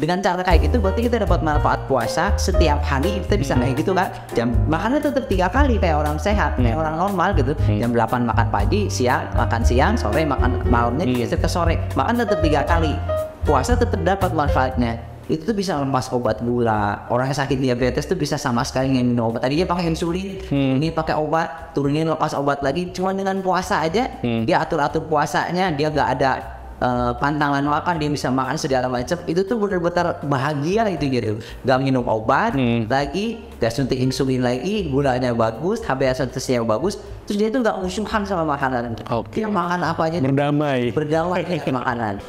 Dengan cara kayak gitu berarti kita dapat manfaat puasa setiap hari. Kita bisa kayak gitu kan, jam makannya tetap 3 kali kayak orang sehat, kayak orang normal gitu. Jam 8 makan pagi, makan siang, sore makan malamnya geser ke sore, makan tetap 3 kali. Puasa tetap dapat manfaatnya. Itu tuh bisa lepas obat gula. Orang yang sakit diabetes tuh bisa sama sekali nggak minum obat. Tadinya pakai insulin, ini pakai obat, turunin lepas obat lagi. Cuma dengan puasa aja, dia atur puasanya, dia nggak ada pantangan makan, dia bisa makan segala macam. Itu tuh benar-benar bahagia itu gitu. Gak minum obat lagi, gak suntik insulin lagi, gulanya bagus, HbA1c-nya bagus. Terus dia tuh gak musuhan sama makanan. Dia makan apa aja berdamai dengan makanan.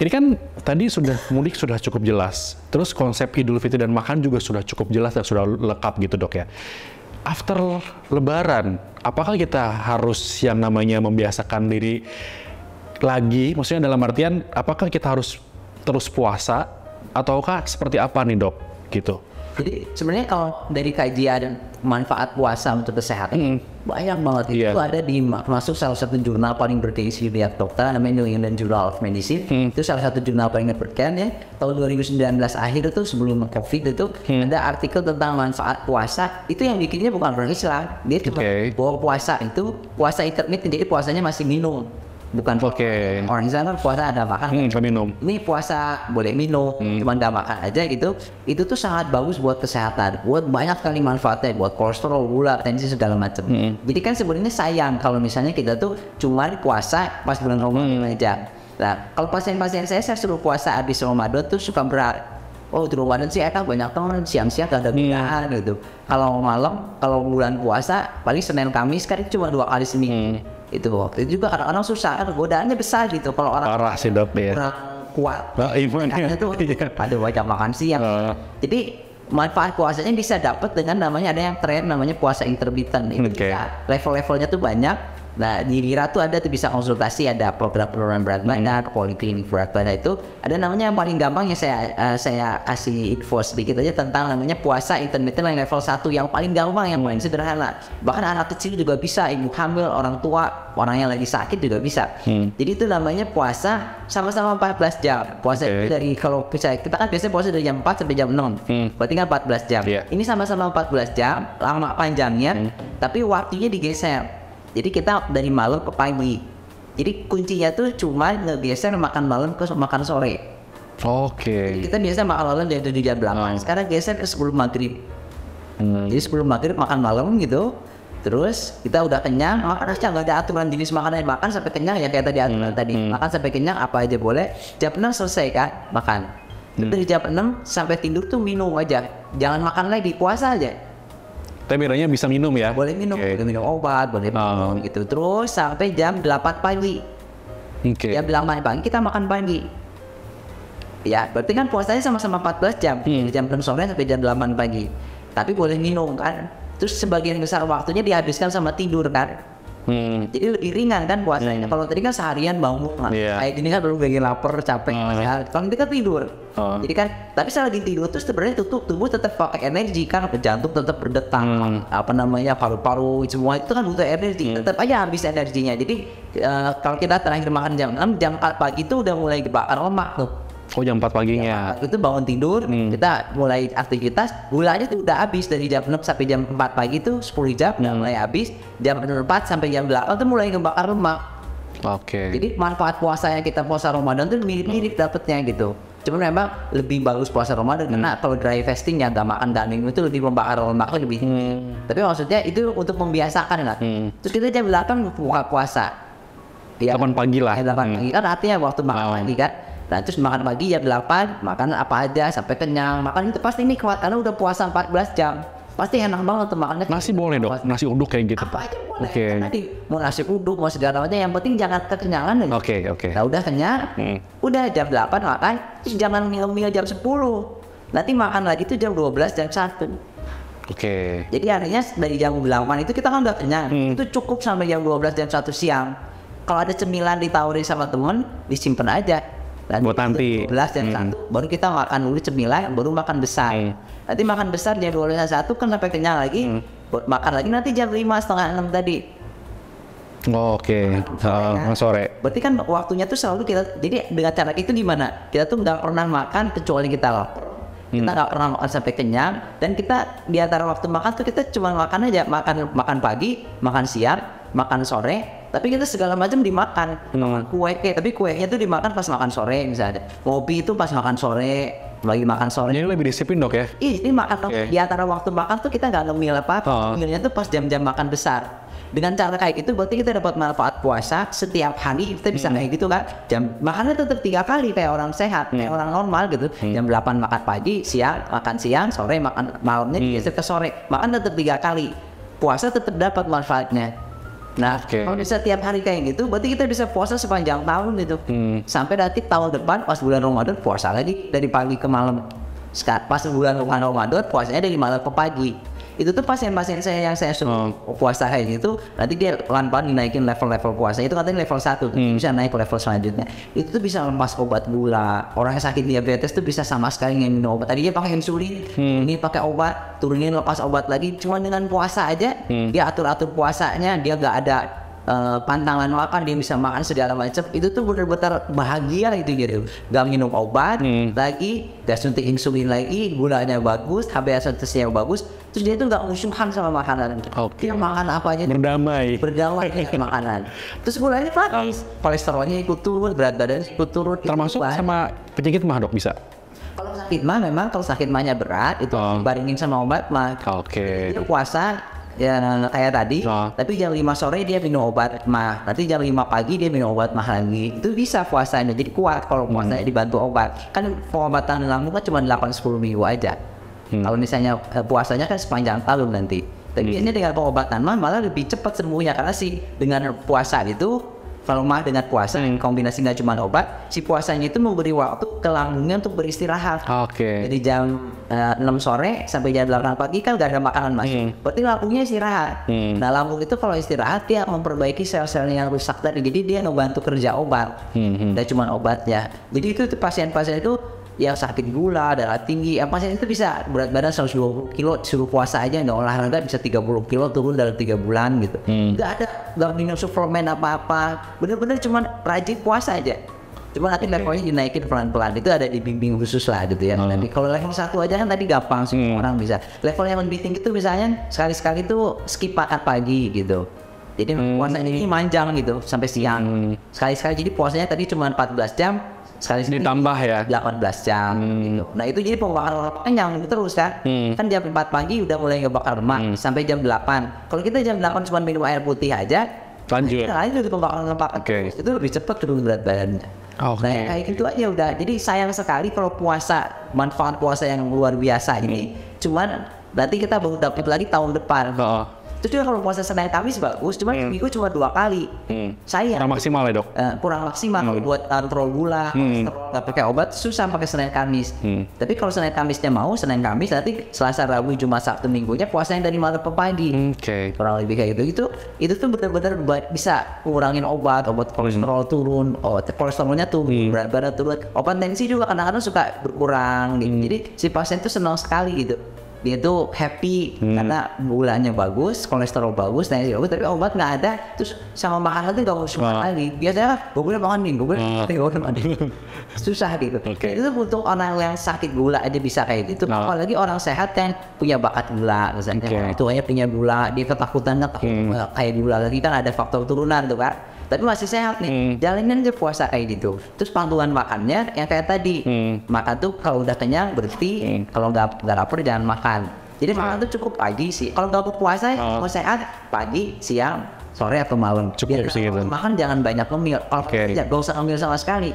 Ini kan tadi mudik sudah cukup jelas, terus konsep Idul Fitri dan makan juga sudah cukup jelas dan sudah lengkap gitu dok ya. After Lebaran, apakah kita harus yang namanya membiasakan diri lagi? Maksudnya dalam artian, apakah kita harus terus puasa, ataukah seperti apa nih dok? Gitu. Jadi sebenarnya kalau dari kajian manfaat puasa untuk kesehatan banyak banget. Itu ada di masuk salah satu jurnal paling bergengsi di dokter, namanya New England Journal of Medicine. Itu salah satu jurnal paling dipercaya ya. Tahun 2019 akhir itu sebelum COVID itu ada artikel tentang manfaat puasa. Itu yang bikinnya bukan orang Islam, dia cuma bahwa puasa itu puasa intermittent, jadi puasanya masih minum. Bukan orang sana puasa ada makan, minum. Ini puasa boleh minum, cuma nggak makan aja gitu. Itu tuh sangat bagus buat kesehatan, buat banyak kali manfaatnya, buat kolesterol, gula, tensi segala macam. Jadi kan sebenarnya sayang kalau misalnya kita tuh cuma puasa pas bulan Ramadan aja. Nah, kalau pasien-pasien saya suruh puasa habis Ramadan tuh suka berat. Oh, di Ramadan sih enak banyak teman siang-siang gak ada gunaan gitu. Kalau malam, kalau bulan puasa paling Senin Kamis kan cuma 2 kali seminggu. Itu waktu itu juga kadang-kadang susah, kan godaannya besar gitu kalau orang parah sih dok ya, kurang kuat. Imunnya itu pada wajah makan siang. Jadi manfaat puasanya bisa dapat dengan namanya ada yang tren namanya puasa intermittent. Itu level-levelnya tuh banyak. Nah di Lira tuh ada tuh bisa konsultasi, ada program-program berat badan, poliklinik berat badan itu ada namanya yang paling gampang yang saya kasih info sedikit aja tentang namanya puasa intermittent yang level 1 yang paling gampang, yang paling sederhana. Bahkan anak kecil juga bisa, ibu hamil, orang tua, orang yang lagi sakit juga bisa. Jadi itu namanya puasa sama-sama 14 jam. Puasa itu dari kalau kita kan biasanya puasa dari jam 4 sampai jam 6. Berarti kan 14 jam. Ini sama-sama 14 jam, lama panjangnya, tapi waktunya digeser. Jadi kita dari malam ke pagi. Jadi kuncinya tuh cuma ngegeser makan malam ke makan sore. Jadi kita biasa makan malam dari jam 8. Sekarang geser ke sebelum maghrib. Jadi sebelum maghrib makan malam gitu. Terus kita udah kenyang, makan aja, nggak ada aturan jenis makanan yang makan sampai kenyang ya kayak tadi aturan tadi. Makan sampai kenyang apa aja boleh. Jam 6 selesai kan makan. Dari jam 6 sampai tidur tuh minum aja. Jangan makan lagi, puasa aja. Tapi bedanya bisa minum ya? Boleh minum, boleh minum obat, boleh minum gitu. Terus sampai jam 8 pagi. Jam 8 pagi kita makan pagi. Ya, berarti kan puasanya sama-sama 14 jam. Jam 6 sore sampai jam 8 pagi. Tapi boleh minum kan. Terus sebagian besar waktunya dihabiskan sama tidur kan. Jadi lebih ringan kan puasanya. Kalau tadi kan seharian bangun, kayak gini kan baru lagi lapar, capek. Kalau ini kan tidur. Jadi kan, tapi setelah tidur tuh sebenarnya tubuh tetap pakai energi kan, jantung tetap berdetak, paru-paru semua itu kan butuh energi. Tetap aja habis energinya. Jadi kalau kita terakhir makan jam 6, jam 4 pagi itu udah mulai dibakar lemak tuh. Jam 4 paginya. Itu bangun tidur, kita mulai aktivitas, gulanya tuh udah habis dari jam 6 sampai jam 4 pagi tuh 10 jam udah mulai habis, jam 4 sampai jam 8 tuh mulai ngebakar lemak. Jadi manfaat puasa yang kita puasa Ramadan tuh mirip-mirip dapetnya gitu. Cuma memang lebih bagus puasa Ramadan karena kalau dry fasting yang gak makan dan minum itu lebih membakar lemak lebih. Tapi maksudnya itu untuk membiasakan kan. Terus kita jam 8 buka puasa. 8 pagi lah. 8 pagi kan artinya waktu makan pagi kan. Nah terus makan pagi jam 8, makan apa aja sampai kenyang. Makan itu pasti ini kuat karena udah puasa 14 jam. Pasti enak banget tuh makannya. Nasi boleh dok? Nasi uduk kayak gitu? Apa aja boleh. Nanti mau nasi uduk, mau segala macam, yang penting jangan kekenyangan. Nah udah kenyang, udah jam 8 makan, terus jangan mil-mil jam 10. Nanti makan lagi tuh jam 12, jam 1. Jadi artinya dari jam 8 itu kita kan udah kenyang. Itu cukup sampai jam 12 jam 1 siang. kalau ada cemilan ditawarin sama temen, disimpan aja. Buat nanti. 12 jam 1, baru kita makan dulu cemilan, baru makan besar. Nanti makan besar jam 12:01 kan sampai kenyang lagi, makan lagi nanti jam 5, setengah 6 tadi. Oke, sore. Berarti kan waktunya tuh selalu kita, jadi dengan cara itu gimana? Kita tuh nggak pernah makan kecuali kita lapar. Kita nggak pernah makan sampai kenyang, dan kita di antara waktu makan tuh kita cuma makan aja, makan pagi, makan siang, makan sore, tapi kita segala macam dimakan. Kue, tapi kuenya tuh dimakan pas makan sore misalnya. Kopi itu pas makan sore, lagi makan sore. Jadi lebih disiplin dok ya? Ini makan di antara waktu makan tuh kita nggak ngemil apa, ngemilnya tuh pas jam-jam makan besar. Dengan cara kayak gitu berarti kita dapat manfaat puasa setiap hari, kita bisa kayak gitu kan. Jam makannya tetap 3 kali kayak orang sehat, kayak orang normal gitu. Jam 8 makan pagi, siang makan siang, sore makan malamnya geser ke sore. Makan tetap 3 kali. Puasa tetap dapat manfaatnya. Nah, kalau bisa tiap hari kayak gitu, berarti kita bisa puasa sepanjang tahun gitu. Sampai nanti tahun depan pas bulan Ramadan puasa lagi dari pagi ke malam. Sekarang pas bulan Ramadan puasanya dari malam ke pagi. Itu tuh pasien-pasien saya yang saya suruh puasa kayak gitu, nanti dia pelan-pelan dinaikin level-level puasa. Itu katanya level 1, bisa naik ke level selanjutnya. Itu tuh bisa lepas obat gula. Orang yang sakit diabetes tuh bisa sama sekali nggak minum obat. Tadi dia pakai insulin, ini pakai obat, turunin lepas obat lagi. Cuma dengan puasa aja, dia atur-atur puasanya, dia nggak ada pantangan makan, dia bisa makan segala macam. Itu tuh benar-benar bahagia itu gitu. Gak minum obat lagi, gak suntik insulin lagi, gulanya bagus, HbA1c-nya bagus. Terus dia tuh gak musuhan sama makanan. Dia makan apa aja berdamai dengan makanan. Terus gulanya bagus, kolesterolnya ikut turun, berat badan ikut turun. Termasuk sama penyakit mah dok bisa? Kalau sakit mah memang, kalau sakit mahnya berat itu barengin sama obat mah. Jadi puasa ya kayak tadi, tapi jam 5 sore dia minum obat mah, nanti jam 5 pagi dia minum obat mah lagi. Itu bisa puasanya, jadi kuat kalau puasanya dibantu obat. Kan pengobatan lambung kan cuma 8-10 minggu aja. Kalau misalnya puasanya kan sepanjang tahun nanti. Tapi ini dengan pengobatan mah malah lebih cepat sembuhnya, karena sih dengan puasa itu, kalau mah dengan puasa kombinasi nggak cuma obat, si puasanya itu memberi waktu ke lambungnya untuk beristirahat. Jadi jam 6 sore sampai jam 8 pagi kan gak ada makanan masuk, berarti lambungnya istirahat. Nah lambung itu kalau istirahat dia memperbaiki sel-selnya yang rusak tadi, jadi dia ngebantu kerja obat. Dan cuma obatnya. Jadi itu pasien-pasien itu yang sakit gula, darah tinggi, pasien itu bisa berat badan 120 kilo, suruh puasa aja nggak olahraga bisa 30 kilo turun dalam 3 bulan gitu. Nggak minum suplemen apa-apa, bener-bener cuma rajin puasa aja. Cuma nanti levelnya dinaikin pelan-pelan, itu ada dibimbing khusus lah gitu ya. Nanti kalau level 1 aja kan tadi gampang sih, orang bisa. Level yang lebih tinggi itu misalnya sekali-sekali tuh skip makan pagi gitu. Jadi puasanya ini manjang gitu sampai siang. Sekali-sekali jadi puasanya tadi cuma 14 jam. Sekali ditambah ya 18 jam gitu. Nah itu jadi pembakaran kenyang terus kan. Kan jam 4 pagi udah mulai ngebakar lemak sampai jam 8. Kalau kita jam 8 cuma minum air putih aja, lanjut itu pembakaran lemak. Itu lebih cepat turun berat badannya. Nah kayak gitu aja udah. Jadi sayang sekali kalau puasa, manfaat puasa yang luar biasa ini cuman nanti kita baru dapat lagi tahun depan. Terus juga kalau puasa Senin Kamis bagus, cuma seminggu cuma 2 kali. Saya kurang maksimal ya dok? Kurang maksimal buat kontrol gula, nggak pakai obat susah pakai Senin Kamis. Tapi kalau Senin Kamisnya mau, Senin Kamis nanti Selasa Rabu Jumat Sabtu Minggunya puasanya dari malam ke pagi. Kurang lebih kayak gitu. Itu tuh benar-benar bisa ngurangin obat kolesterol turun, kolesterolnya tuh berat badan turun, obat tensi juga kadang-kadang suka berkurang gitu. Jadi si pasien tuh senang sekali gitu. Dia tuh happy karena gulanya bagus, kolesterol bagus, tensi bagus, tapi obat nggak ada, terus sama makanan tuh nggak mau suka lagi. Biasanya gue boleh makan nih, gue boleh makan susah gitu. Itu untuk orang yang sakit gula aja bisa kayak gitu. Apalagi orang sehat yang punya bakat gula, misalnya orang tuanya punya gula, dia ketakutan kayak gula lagi kan ada faktor turunan tuh kan. Tapi masih sehat nih, jalanin aja puasa kayak gitu. Terus panduan makannya yang kayak tadi, makan tuh kalau udah kenyang berhenti, kalau nggak lapar jangan makan. Jadi makan tuh cukup pagi sih. Kalau nggak puasa, mau sehat pagi, siang, sore atau malam. Cukup sih gitu. Makan jangan banyak ngemil. Kalau nggak usah ngemil sama sekali.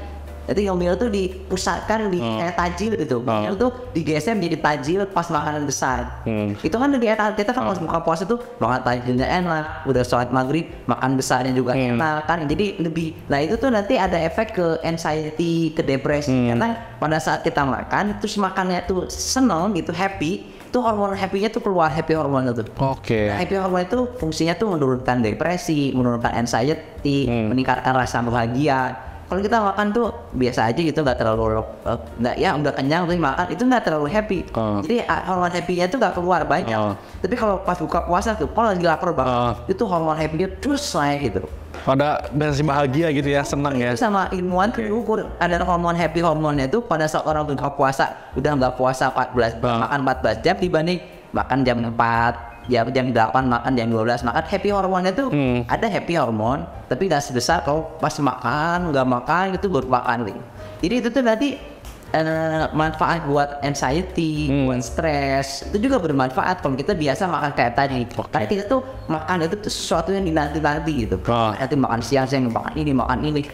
Jadi ngemil tuh dipusatkan di kayak tajil gitu. Ngemil tuh digeser jadi tajil pas makanan besar. Itu kan di kita kan kalau buka puasa tuh makan tajilnya enak, udah sholat maghrib makan besarnya juga enak kan. Jadi lebih, nah itu tuh nanti ada efek ke anxiety, ke depresi. Karena pada saat kita makan terus makannya tuh seneng gitu, happy, Itu hormon happy-nya tuh keluar, happy hormon itu. Oke. Nah, happy hormon itu fungsinya tuh menurunkan depresi, menurunkan anxiety, meningkatkan rasa bahagia. Kalau kita makan tuh biasa aja gitu, nggak terlalu udah kenyang tapi makan itu nggak terlalu happy. Jadi hormon happy-nya tuh nggak keluar banyak. Tapi kalau pas buka puasa tuh, kalau lagi lapar banget, itu hormon happy-nya terus naik gitu. Ada sensasi bahagia gitu ya, senang ya. Sama ilmuwan tuh ukur ada hormon happy hormonnya itu pada saat orang buka puasa, udah nggak puasa 14 makan 14 jam dibanding makan jam 4, jam 8 makan jam 12 makan. Happy hormonnya tuh ada happy hormon tapi nggak sebesar kalau pas makan nggak makan itu baru makan. Jadi itu tuh nanti manfaat buat anxiety, buat stres, itu juga bermanfaat kalau kita biasa makan kayak tadi. Karena kita tuh makan itu tuh sesuatu yang dinanti-nanti gitu. Nanti makan siang saya makan ini,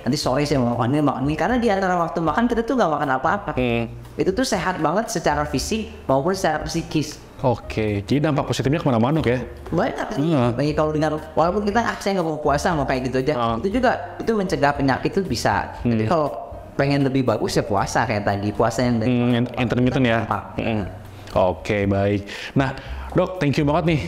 nanti sore saya makan ini. Karena di antara waktu makan kita tuh nggak makan apa-apa. Itu tuh sehat banget secara fisik maupun secara psikis. Oke, jadi dampak positifnya kemana-mana ya? Banyak sih. Bagi kalau dengar, walaupun kita saya nggak mau puasa mau kayak gitu aja, itu juga itu mencegah penyakit itu bisa. Jadi kalau pengen lebih bagus ya puasa kayak tadi, puasa yang intermittent ya. Oke, baik. Nah, Dok, thank you banget nih.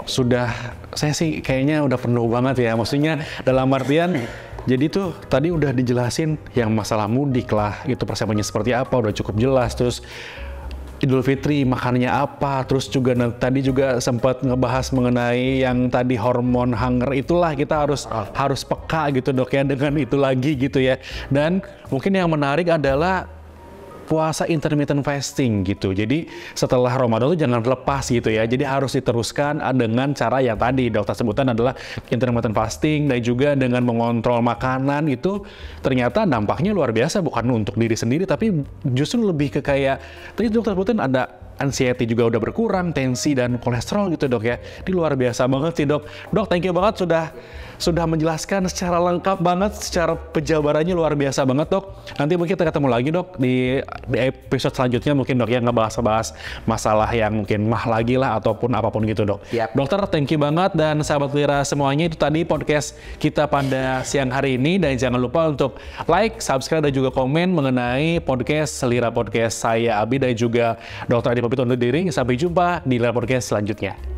Sudah, saya sih kayaknya udah penuh banget ya. Maksudnya dalam artian, jadi tuh tadi udah dijelasin yang masalah mudik lah, itu persiapannya seperti apa, udah cukup jelas. Terus Idul Fitri makannya apa, terus juga tadi juga sempat ngebahas mengenai yang tadi hormon hunger, itulah kita harus peka gitu Dok ya dengan itu lagi gitu ya. Dan mungkin yang menarik adalah puasa intermittent fasting gitu. Jadi setelah Ramadan itu jangan lepas gitu ya. Jadi harus diteruskan dengan cara yang tadi dokter sebutkan adalah intermittent fasting, dan juga dengan mengontrol makanan itu ternyata dampaknya luar biasa, bukan untuk diri sendiri tapi justru lebih ke kayak tadi dokter sebutin ada anxiety juga udah berkurang, tensi dan kolesterol gitu Dok ya. Ini luar biasa banget sih Dok. Dok, thank you banget sudah menjelaskan secara lengkap banget, secara penjabarannya luar biasa banget Dok. Nanti mungkin kita ketemu lagi Dok di episode selanjutnya mungkin Dok ya, ngebahas masalah yang mungkin mah lagi lah ataupun apapun gitu Dok. Dokter, thank you banget, dan sahabat Lira semuanya, itu tadi podcast kita pada siang hari ini, dan jangan lupa untuk like, subscribe, dan juga komen mengenai podcast Lira Podcast. Saya Abi dan juga Dokter Adi pamit undur diri. Sampai jumpa di Lira Podcast selanjutnya.